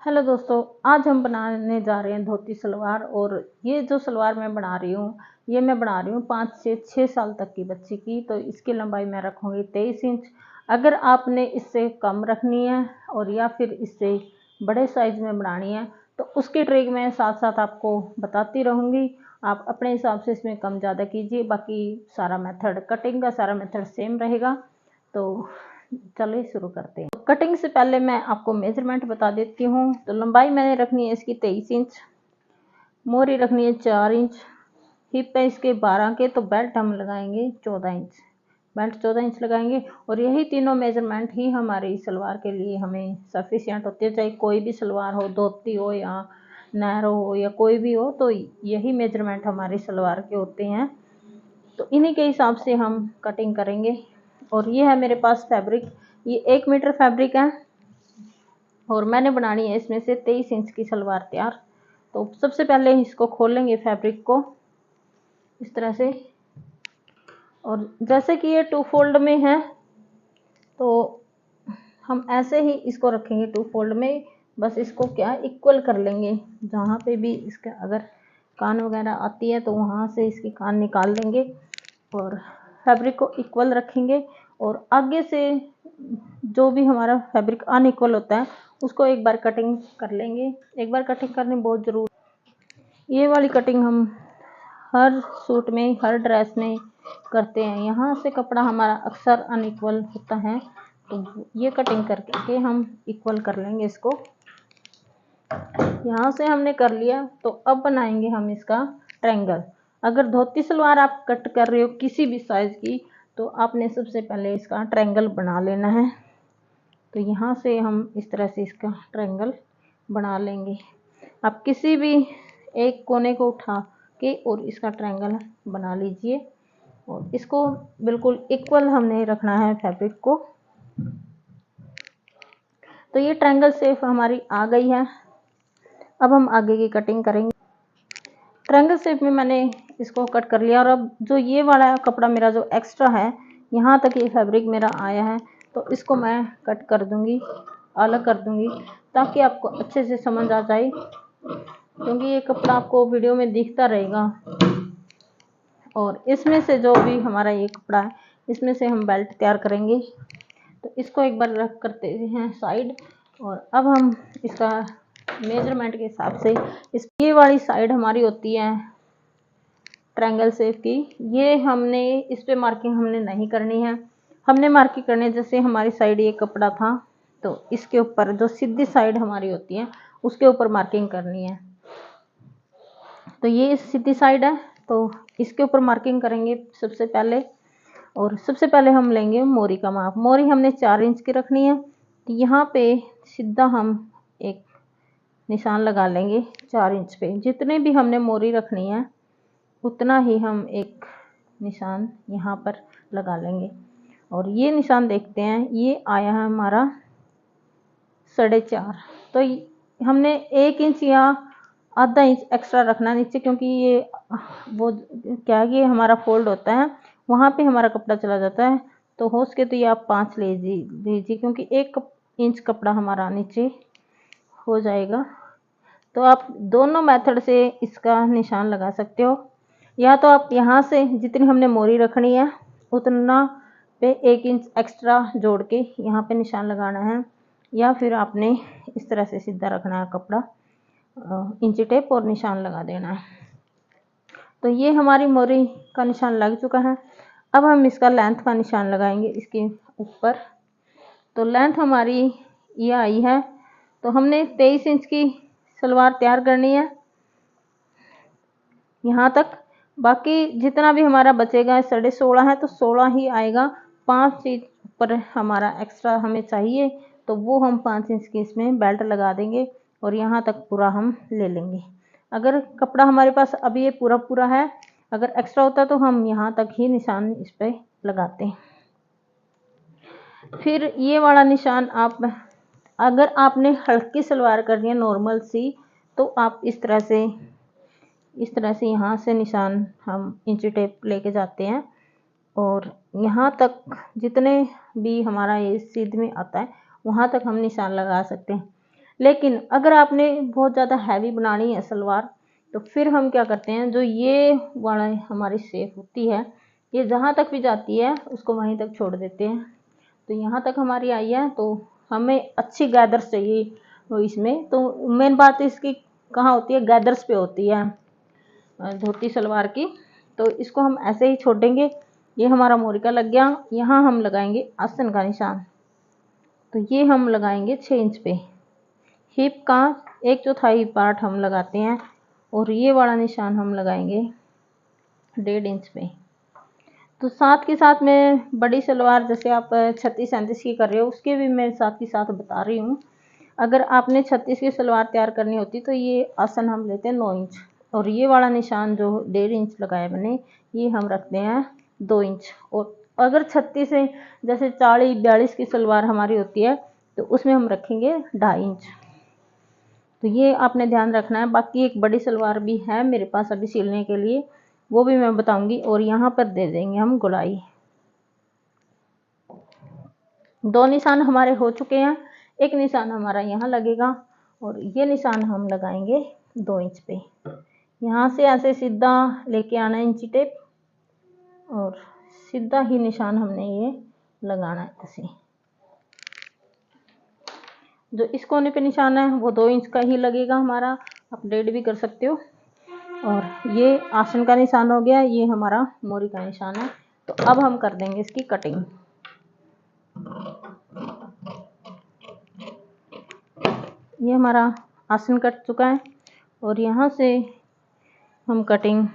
Hello दोस्तों, आज हम बनाने जा रहे हैं धोती सलवार। और ये जो सलवार मैं बना रही हूँ, ये मैं बना रही हूँ 5 से 6 साल तक की बच्ची की। तो इसकी लंबाई मैं रखूँगी 23 इंच। अगर आपने इससे कम रखनी है और या फिर इससे बड़े साइज़ में बनानी है तो उसकी ट्रिक मैं साथ साथ आपको बताती रहूँगी। आप अपने हिसाब से इसमें कम ज़्यादा कीजिए। बाकी सारा मेथड, कटिंग का सारा मेथड सेम रहेगा। तो चलिए शुरू करते हैं। तो कटिंग से पहले मैं आपको मेजरमेंट बता देती हूँ। तो लंबाई मैंने रखनी है इसकी 23 इंच, मोहरी रखनी है 4 इंच, हिप है इसके 12 के, तो बेल्ट हम लगाएंगे 14 इंच, बेल्ट 14 इंच लगाएंगे। और यही तीनों मेजरमेंट ही हमारी सलवार के लिए हमें सफिशिएंट होती है। चाहे कोई भी सलवार हो, धोती हो या नैरो हो या कोई भी हो, तो यही मेजरमेंट हमारी सलवार के होते हैं। तो इन्हीं के हिसाब से हम कटिंग करेंगे। और ये है मेरे पास फैब्रिक, ये 1 मीटर फैब्रिक है और मैंने बनानी है इसमें से 23 इंच की सलवार तैयार। तो सबसे पहले इसको खोलेंगे फैब्रिक को इस तरह से। और जैसे कि ये 2 फोल्ड में है तो हम ऐसे ही इसको रखेंगे 2 फोल्ड में। बस इसको क्या इक्वल कर लेंगे, जहाँ पे भी इसका अगर कान वगैरह आती है तो वहाँ से इसकी कान निकाल देंगे और फैब्रिक को इक्वल रखेंगे। और आगे से जो भी हमारा फैब्रिक अनइक्वल होता है उसको एक बार कटिंग कर लेंगे। एक बार कटिंग करनी बहुत ज़रूरी। ये वाली कटिंग हम हर सूट में, हर ड्रेस में करते हैं। यहाँ से कपड़ा हमारा अक्सर अनइक्वल होता है, तो ये कटिंग करके हम इक्वल कर लेंगे इसको। यहाँ से हमने कर लिया, तो अब बनाएंगे हम इसका ट्रायंगल। अगर धोती सलवार आप कट कर रहे हो किसी भी साइज़ की, तो आपने सबसे पहले इसका ट्रायंगल बना लेना है। तो यहाँ से हम इस तरह से इसका ट्रायंगल बना लेंगे। आप किसी भी एक कोने को उठा के और इसका ट्रायंगल बना लीजिए। और इसको बिल्कुल इक्वल हमने रखना है फैब्रिक को। तो ये ट्रायंगल शेप हमारी आ गई है। अब हम आगे की कटिंग करेंगे। ट्रायंगल शेप में मैंने इसको कट कर लिया। और अब जो ये वाला कपड़ा मेरा जो एक्स्ट्रा है, यहाँ तक ये फैब्रिक मेरा आया है, तो इसको मैं कट कर दूंगी, अलग कर दूंगी, ताकि आपको अच्छे से समझ आ जाए। क्योंकि ये कपड़ा आपको वीडियो में दिखता रहेगा। और इसमें से जो भी हमारा ये कपड़ा है, इसमें से हम बेल्ट तैयार करेंगे। तो इसको एक बार रख करते हैं साइड। और अब हम इसका मेजरमेंट के हिसाब से, इस ये वाली साइड हमारी होती है ट्रायंगल शेप की, ये हमने इस पे मार्किंग हमने नहीं करनी है। हमने मार्किंग करनी है, जैसे हमारी साइड ये कपड़ा था तो इसके ऊपर जो सीधी साइड हमारी होती है उसके ऊपर मार्किंग करनी है। तो ये सीधी साइड है, तो इसके ऊपर मार्किंग करेंगे सबसे पहले। और सबसे पहले हम लेंगे मोरी का माप। मोरी हमने 4 इंच की रखनी है। तो यहाँ पे सीधा हम एक निशान लगा लेंगे 4 इंच पे। जितने भी हमने मोरी रखनी है उतना ही हम एक निशान यहाँ पर लगा लेंगे। और ये निशान देखते हैं, ये आया है हमारा 4.5। तो हमने 1 इंच या आधा इंच एक्स्ट्रा रखना नीचे, क्योंकि ये वो क्या, ये हमारा फोल्ड होता है, वहाँ पे हमारा कपड़ा चला जाता है। तो हो सके तो ये आप 5 ले लीजिए, क्योंकि 1 इंच कपड़ा हमारा नीचे हो जाएगा। तो आप दोनों मेथड से इसका निशान लगा सकते हो। या तो आप यहाँ से जितनी हमने मोरी रखनी है उतना पे 1 इंच एक्स्ट्रा जोड़ के यहाँ पे निशान लगाना है, या फिर आपने इस तरह से सीधा रखना है कपड़ा, इंची टेप और निशान लगा देना है। तो ये हमारी मोरी का निशान लग चुका है। अब हम इसका लेंथ का निशान लगाएंगे इसके ऊपर। तो लेंथ हमारी ये आई है। तो हमने 23 इंच की सलवार तैयार करनी है यहाँ तक। बाकी जितना भी हमारा बचेगा 16.5 है, तो 16 ही आएगा। 5 इंच पर हमारा एक्स्ट्रा हमें चाहिए, तो वो हम 5 इंच की इसमें बेल्ट लगा देंगे और यहाँ तक पूरा हम ले लेंगे। अगर कपड़ा हमारे पास अभी ये पूरा पूरा है, अगर एक्स्ट्रा होता तो हम यहाँ तक ही निशान इस पर लगाते हैं। फिर ये वाला निशान आप, अगर आपने हल्की सलवार करनी है नॉर्मल सी, तो आप इस तरह से यहाँ से निशान हम इंची टेप लेके जाते हैं और यहाँ तक जितने भी हमारा ये सीध में आता है वहाँ तक हम निशान लगा सकते हैं। लेकिन अगर आपने बहुत ज़्यादा हैवी बनानी है सलवार, तो फिर हम क्या करते हैं, जो ये वाला हमारी शेप होती है, ये जहाँ तक भी जाती है उसको वहीं तक छोड़ देते हैं। तो यहाँ तक हमारी आई है, तो हमें अच्छी गैदर्स चाहिए तो इसमें, तो मेन बात इसकी कहाँ होती है, गैदर्स पे होती है धोती सलवार की। तो इसको हम ऐसे ही छोड़ेंगे। ये हमारा मोरी का लग गया। यहाँ हम लगाएंगे आसन का निशान, तो ये हम लगाएंगे 6 इंच पे। हिप का 1/4 पार्ट हम लगाते हैं, और ये वाला निशान हम लगाएंगे 1.5 इंच पे। तो साथ के साथ मैं बड़ी सलवार जैसे आप 36-37 की कर रहे हो, उसके भी मैं साथ के साथ बता रही हूँ। अगर आपने 36 की सलवार तैयार करनी होती तो ये आसन हम लेते हैं 9 इंच, और ये वाला निशान जो 1.5 इंच लगाया मैंने, ये हम रखते हैं 2 इंच। और अगर 36 से जैसे 40-42 की सलवार हमारी होती है, तो उसमें हम रखेंगे 2.5 इंच। तो ये आपने ध्यान रखना है। बाकी एक बड़ी सलवार भी है मेरे पास अभी सिलने के लिए, वो भी मैं बताऊंगी। और यहाँ पर दे देंगे हम गोलाई। 2 निशान हमारे हो चुके हैं। एक निशान हमारा यहाँ लगेगा, और ये निशान हम लगाएंगे 2 इंच पे। यहाँ से ऐसे सीधा लेके आना इंची टेप, और सीधा ही निशान हमने ये लगाना है ऐसे। जो इस कोने पे निशान है वो 2 इंच का ही लगेगा हमारा, आप 1.5 भी कर सकते हो। और ये आसन का निशान हो गया, ये हमारा मोरी का निशान है। तो अब हम कर देंगे इसकी कटिंग। ये हमारा आसन कट चुका है, और यहाँ से हम कटिंग,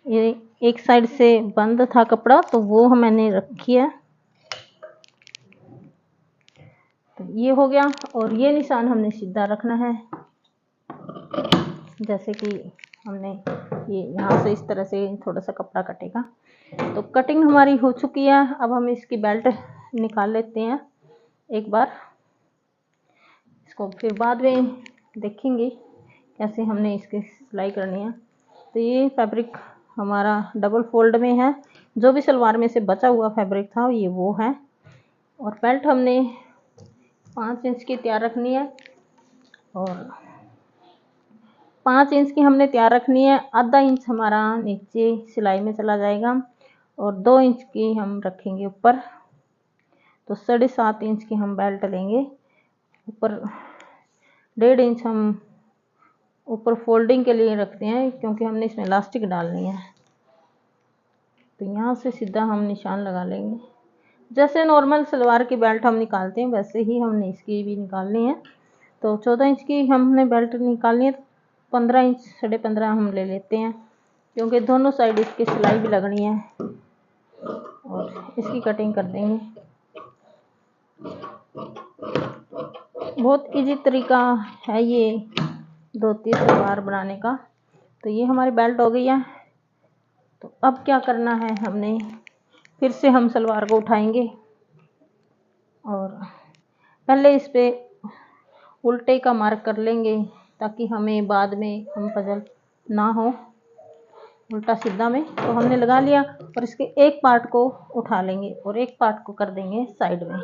ये एक साइड से बंद था कपड़ा तो वो मैंने रखी है, तो ये हो गया। और ये निशान हमने सीधा रखना है, जैसे कि हमने ये यहाँ से इस तरह से थोड़ा सा कपड़ा कटेगा। तो कटिंग हमारी हो चुकी है। अब हम इसकी बेल्ट निकाल लेते हैं एक बार, इसको फिर बाद में देखेंगे कैसे हमने इसकी सिलाई करनी है। तो ये फैब्रिक हमारा डबल फोल्ड में है, जो भी सलवार में से बचा हुआ फैब्रिक था ये वो है। और बेल्ट हमने 5 इंच की तैयार रखनी है, और 5 इंच की हमने तैयार रखनी है। आधा इंच हमारा नीचे सिलाई में चला जाएगा, और 2 इंच की हम रखेंगे ऊपर। तो 7.5 इंच की हम बेल्ट लेंगे। ऊपर 1.5 इंच हम ऊपर फोल्डिंग के लिए रखते हैं, क्योंकि हमने इसमें इलास्टिक डालनी है। तो यहाँ से सीधा हम निशान लगा लेंगे। जैसे नॉर्मल सलवार की बेल्ट हम निकालते हैं वैसे ही हमने इसकी भी निकालनी है। तो 14 इंच की हमने बेल्ट निकालनी है, 15 इंच 15.5 हम ले लेते हैं, क्योंकि दोनों साइड इसकी सिलाई भी लगनी है। और इसकी कटिंग कर देंगे। बहुत इजी तरीका है ये धोती सलवार बनाने का। तो ये हमारी बेल्ट हो गई है। तो अब क्या करना है, हमने फिर से हम सलवार को उठाएंगे, और पहले इस पे उल्टे का मार्क कर लेंगे, ताकि हमें बाद में हम पजल ना हो उल्टा सीधा में। तो हमने लगा लिया, और इसके एक पार्ट को उठा लेंगे और एक पार्ट को कर देंगे साइड में।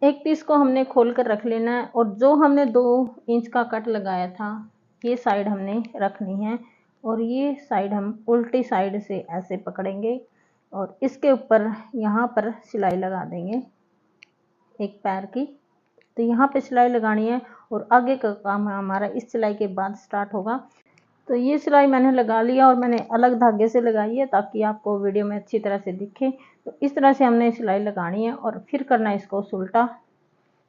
एक पीस को हमने खोल कर रख लेना है, और जो हमने 2 इंच का कट लगाया था ये साइड हमने रखनी है, और ये साइड हम उल्टी साइड से ऐसे पकड़ेंगे, और इसके ऊपर यहाँ पर सिलाई लगा देंगे एक पैर की। तो यहाँ पे सिलाई लगानी है, और आगे का काम हमारा इस सिलाई के बाद स्टार्ट होगा। तो ये सिलाई मैंने लगा लिया, और मैंने अलग धागे से लगाई है ताकि आपको वीडियो में अच्छी तरह से दिखे। तो इस तरह से हमने सिलाई लगानी है, और फिर करना है इसको सुल्टा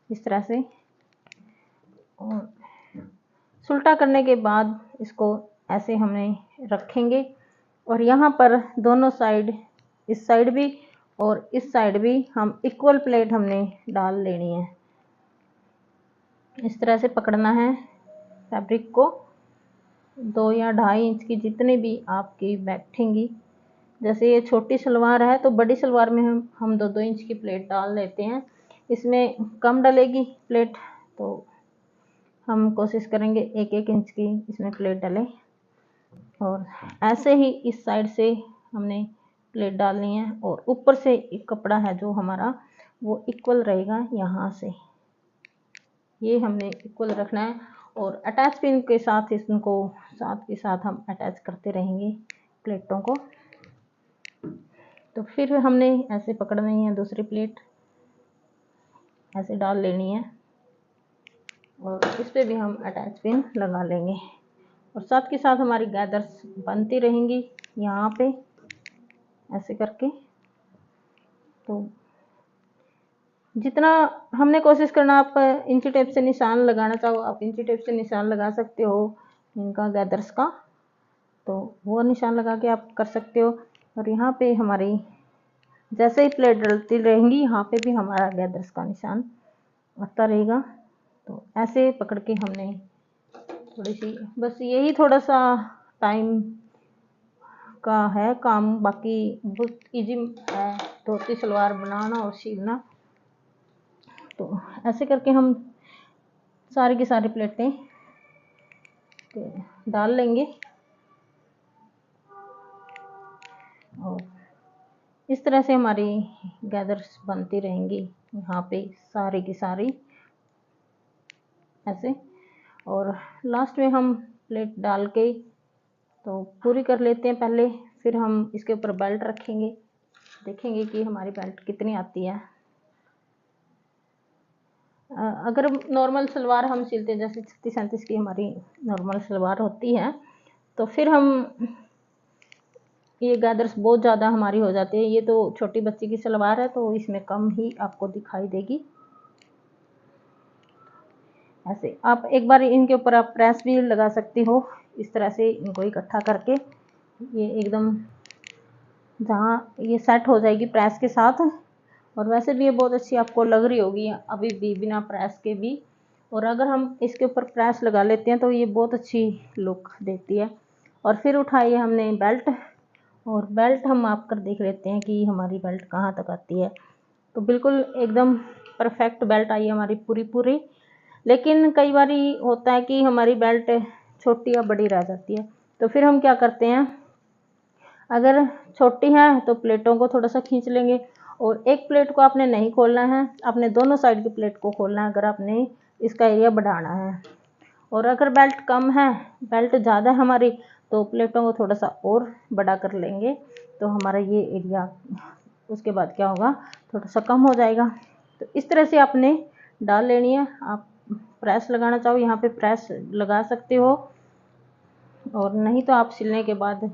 इस तरह से। और सुल्टा करने के बाद इसको ऐसे हमने रखेंगे, और यहाँ पर दोनों साइड, इस साइड भी और इस साइड भी हम इक्वल प्लेट हमने डाल लेनी है। इस तरह से पकड़ना है फैब्रिक को। 2 या 2.5 इंच की जितनी भी आपकी बैठेंगी। जैसे ये छोटी सलवार है, तो बड़ी सलवार में हम 2-2 इंच की प्लेट डाल लेते हैं। इसमें कम डलेगी प्लेट, तो हम कोशिश करेंगे 1-1 इंच की इसमें प्लेट डले। और ऐसे ही इस साइड से हमने प्लेट डालनी है, और ऊपर से एक कपड़ा है जो हमारा वो इक्वल रहेगा यहाँ से। ये हमने इक्वल रखना है। और अटैच पिन के साथ इसको साथ के साथ हम अटैच करते रहेंगे प्लेटों को। तो फिर हमने ऐसे पकड़नी है, दूसरी प्लेट ऐसे डाल लेनी है और इस पे भी हम अटैच पिन लगा लेंगे। और साथ के साथ हमारी गैदर्स बनती रहेंगी यहाँ पे ऐसे करके। तो जितना हमने कोशिश करना, आप इंची टेप से निशान लगाना चाहो आप इंची टेप से निशान लगा सकते हो इनका गैदर्स का, तो वो निशान लगा के आप कर सकते हो। और यहाँ पे हमारी जैसे ही प्लेट डलती रहेंगी यहाँ पे भी हमारा गैदर्स का निशान आता रहेगा। तो ऐसे पकड़ के हमने थोड़ी सी, बस यही थोड़ा सा टाइम का है काम, बाकी बहुत इजी है धोती सलवार बनाना और सिलना। तो ऐसे करके हम सारी की सारी प्लेटें डाल लेंगे और इस तरह से हमारी गैदर्स बनती रहेंगी यहाँ पे सारी की सारी ऐसे। और लास्ट में हम प्लेट डाल के तो पूरी कर लेते हैं पहले, फिर हम इसके ऊपर बेल्ट रखेंगे, देखेंगे कि हमारी बेल्ट कितनी आती है। अगर नॉर्मल सलवार हम सिलते हैं, जैसे 36-37 की हमारी नॉर्मल सलवार होती है, तो फिर हम ये गैदर्स बहुत ज़्यादा हमारी हो जाती है। ये तो छोटी बच्ची की सलवार है तो इसमें कम ही आपको दिखाई देगी। ऐसे आप एक बार इनके ऊपर आप प्रेस भी लगा सकती हो, इस तरह से इनको इकट्ठा करके ये एकदम जहाँ ये सेट हो जाएगी प्रेस के साथ। और वैसे भी ये बहुत अच्छी आपको लग रही होगी अभी भी बिना प्रेस के भी। और अगर हम इसके ऊपर प्रेस लगा लेते हैं तो ये बहुत अच्छी लुक देती है। और फिर उठाई हमने बेल्ट, और बेल्ट हम माप कर देख लेते हैं कि हमारी बेल्ट कहाँ तक आती है। तो बिल्कुल एकदम परफेक्ट बेल्ट आई है हमारी पूरी। लेकिन कई बार होता है कि हमारी बेल्ट छोटी या बड़ी रह जाती है, तो फिर हम क्या करते हैं, अगर छोटी है तो प्लेटों को थोड़ा सा खींच लेंगे और एक प्लेट को आपने नहीं खोलना है, आपने दोनों साइड की प्लेट को खोलना है अगर आपने इसका एरिया बढ़ाना है। और अगर बेल्ट कम है, बेल्ट ज़्यादा है हमारी, तो प्लेटों को थोड़ा सा और बड़ा कर लेंगे तो हमारा ये एरिया उसके बाद क्या होगा, थोड़ा सा कम हो जाएगा। तो इस तरह से आपने डाल लेनी है। आप प्रेस लगाना चाहो यहाँ पे प्रेस लगा सकते हो, और नहीं तो आप सिलने के बाद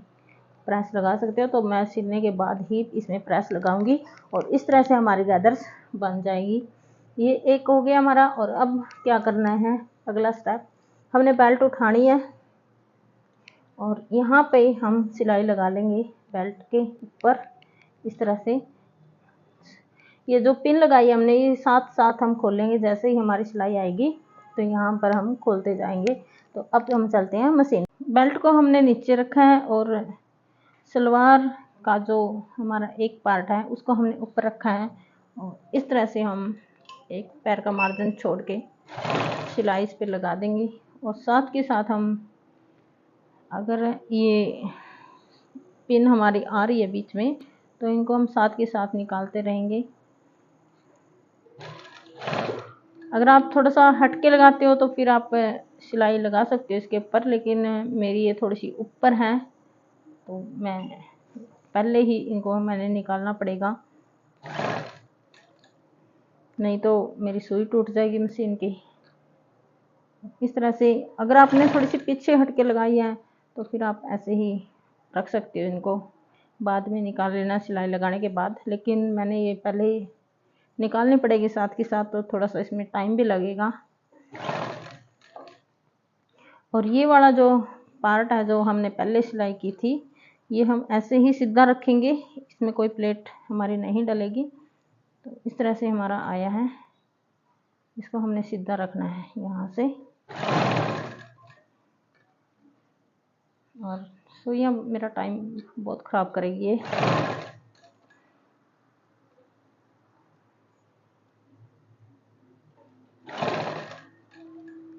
प्रेस लगा सकते हो। तो मैं सिलने के बाद ही इसमें प्रेस लगाऊंगी और इस तरह से हमारी गैदर्स बन जाएगी। ये एक हो गया हमारा। और अब क्या करना है, अगला स्टेप, हमने बेल्ट उठानी है और यहाँ पे हम सिलाई लगा लेंगे बेल्ट के ऊपर इस तरह से। ये जो पिन लगाई है हमने, ये साथ साथ हम खोलेंगे, जैसे ही हमारी सिलाई आएगी तो यहाँ पर हम खोलते जाएंगे। तो अब हम चलते हैं मशीन। बेल्ट को हमने नीचे रखा है और सलवार का जो हमारा एक पार्ट है उसको हमने ऊपर रखा है। और इस तरह से हम एक पैर का मार्जिन छोड़ के सिलाई इस पे लगा देंगे। और साथ के साथ हम, अगर ये पिन हमारी आ रही है बीच में, तो इनको हम साथ के साथ निकालते रहेंगे। अगर आप थोड़ा सा हटके लगाते हो तो फिर आप सिलाई लगा सकते हो इसके ऊपर, लेकिन मेरी ये थोड़ी सी ऊपर है तो मैं पहले ही इनको मैंने निकालना पड़ेगा, नहीं तो मेरी सुई टूट जाएगी मशीन की। इस तरह से अगर आपने थोड़ी सी पीछे हटके लगाई है तो फिर आप ऐसे ही रख सकते हो इनको, बाद में निकाल लेना सिलाई लगाने के बाद। लेकिन मैंने ये पहले ही निकालनी पड़ेगी साथ के साथ, तो थोड़ा सा इसमें टाइम भी लगेगा। और ये वाला जो पार्ट है जो हमने पहले सिलाई की थी, ये हम ऐसे ही सीधा रखेंगे, इसमें कोई प्लेट हमारी नहीं डलेगी। तो इस तरह से हमारा आया है, इसको हमने सीधा रखना है यहाँ से। और सुइयाँ मेरा टाइम बहुत ख़राब करेगी ये।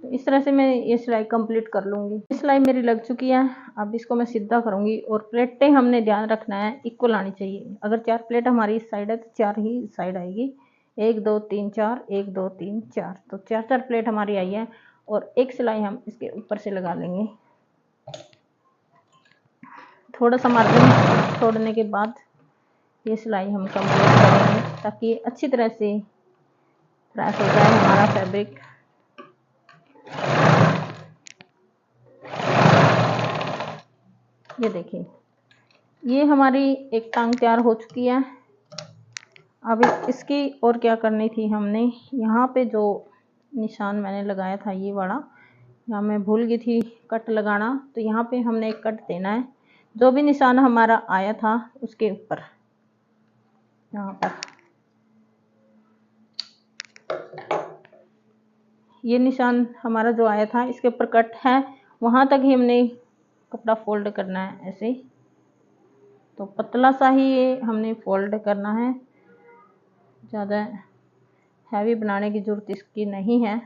तो इस तरह से मैं ये सिलाई कंप्लीट कर लूँगी। सिलाई मेरी लग चुकी है, अब इसको मैं सीधा करूँगी। और प्लेटें हमने ध्यान रखना है इक्वल आनी चाहिए। अगर 4 प्लेट हमारी इस साइड है तो 4 ही साइड आएगी, 1 2 3 4, 1 2 3 4, तो 4 प्लेट हमारी आई है। और एक सिलाई हम इसके ऊपर से लगा लेंगे। थोड़ा सा मार्जिन छोड़ने के बाद ये सिलाई हम कंप्लीट करेंगे ताकि अच्छी तरह से प्रेस हो जाए हमारा फैब्रिक। ये देखिए, ये हमारी एक टांग तैयार हो चुकी है। अब इसकी और क्या करनी थी, हमने यहाँ पे जो निशान मैंने लगाया था ये वाला, यहाँ मैं भूल गई थी कट लगाना, तो यहाँ पे हमने एक कट देना है। जो भी निशान हमारा आया था उसके ऊपर, यहाँ पर ये निशान हमारा जो आया था इसके ऊपर कट है, वहाँ तक ही हमने कपड़ा फोल्ड करना है ऐसे। तो पतला सा ही ये हमने फोल्ड करना है, ज़्यादा हैवी बनाने की ज़रूरत इसकी नहीं है।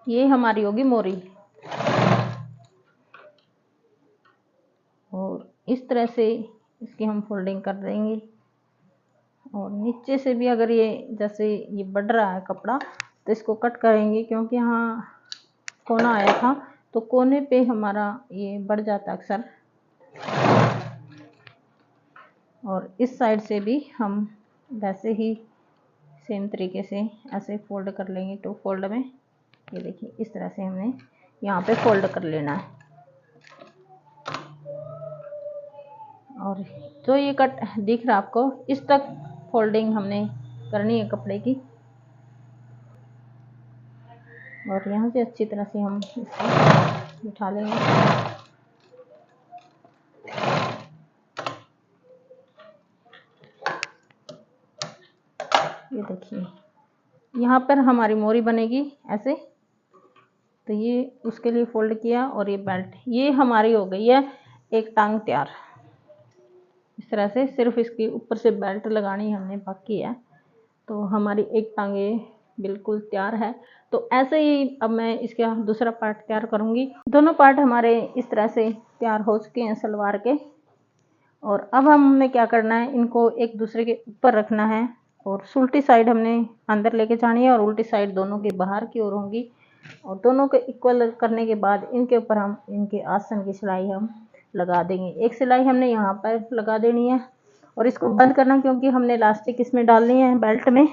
ये हमारी होगी मोरी, और इस तरह से इसकी हम फोल्डिंग कर देंगे। और नीचे से भी अगर ये जैसे ये बढ़ रहा है कपड़ा तो इसको कट करेंगे, क्योंकि यहाँ कोना आया था तो कोने पे हमारा ये बढ़ जाता अक्सर। और इस साइड से भी हम वैसे ही सेम तरीके से ऐसे फोल्ड कर लेंगे 2 फोल्ड में। ये देखिए, इस तरह से हमने यहाँ पे फोल्ड कर लेना है। और जो ये कट दिख रहा है आपको, इस तक फोल्डिंग हमने करनी है कपड़े की। और यहाँ से अच्छी तरह से हम इसको बिठा लेंगे। ये देखिए, यहाँ पर हमारी मोरी बनेगी ऐसे, तो ये उसके लिए फोल्ड किया। और ये बेल्ट, ये हमारी हो गई है एक टांग तैयार। इस तरह से सिर्फ इसके ऊपर से बेल्ट लगानी हमने बाकी है, तो हमारी एक टांगे बिल्कुल तैयार है। तो ऐसे ही अब मैं इसका दूसरा पार्ट तैयार करूँगी। दोनों पार्ट हमारे इस तरह से तैयार हो चुके हैं सलवार के। और अब हमें क्या करना है, इनको एक दूसरे के ऊपर रखना है। और उल्टी साइड हमने अंदर लेके जानी है और उल्टी साइड दोनों के बाहर की ओर होंगी। और दोनों के इक्वल करने के बाद इनके ऊपर हम इनके आसन की सिलाई हम लगा देंगे। एक सिलाई हमने यहाँ पर लगा देनी है और इसको बंद करना, क्योंकि हमने इलास्टिक इसमें डालनी है बेल्ट में।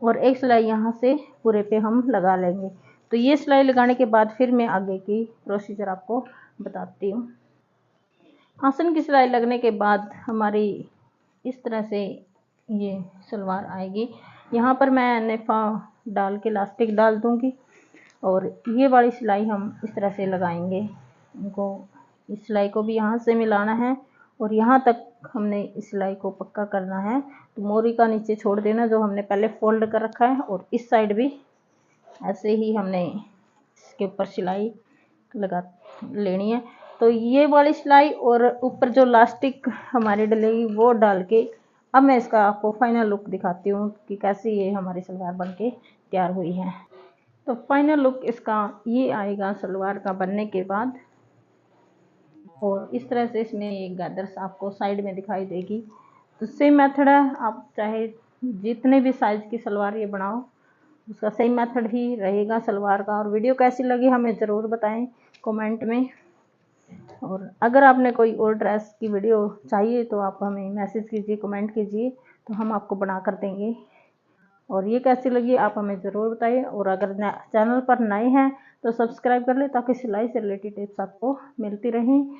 और एक सिलाई यहाँ से पूरे पे हम लगा लेंगे। तो ये सिलाई लगाने के बाद फिर मैं आगे की प्रोसीजर आपको बताती हूँ। आसन की सिलाई लगने के बाद हमारी इस तरह से ये सलवार आएगी। यहाँ पर मैं नेफा डाल के इलास्टिक डाल दूँगी और ये वाली सिलाई हम इस तरह से लगाएंगे। इनको इस सिलाई को भी यहाँ से मिलाना है और यहाँ तक हमने इस सिलाई को पक्का करना है। तो मोरी का नीचे छोड़ देना जो हमने पहले फोल्ड कर रखा है, और इस साइड भी ऐसे ही हमने इसके ऊपर सिलाई लगा लेनी है। तो ये वाली सिलाई और ऊपर जो इलास्टिक हमारी डलेगी वो डाल के अब मैं इसका आपको फाइनल लुक दिखाती हूँ कि कैसे ये हमारी सलवार बनके तैयार हुई है। तो फाइनल लुक इसका ये आएगा सलवार का बनने के बाद। और इस तरह से इसमें एक गैदर्स आपको साइड में दिखाई देगी। तो सेम मेथड है, आप चाहे जितने भी साइज़ की सलवार ये बनाओ उसका सेम मेथड ही रहेगा सलवार का। और वीडियो कैसी लगी हमें ज़रूर बताएं कमेंट में। और अगर आपने कोई और ड्रेस की वीडियो चाहिए तो आप हमें मैसेज कीजिए, कमेंट कीजिए, तो हम आपको बना कर देंगे। और ये कैसी लगी आप हमें ज़रूर बताइए। और अगर चैनल पर नए हैं तो सब्सक्राइब कर ले ताकि सिलाई से रिलेटेड टिप्स आपको मिलती रहें।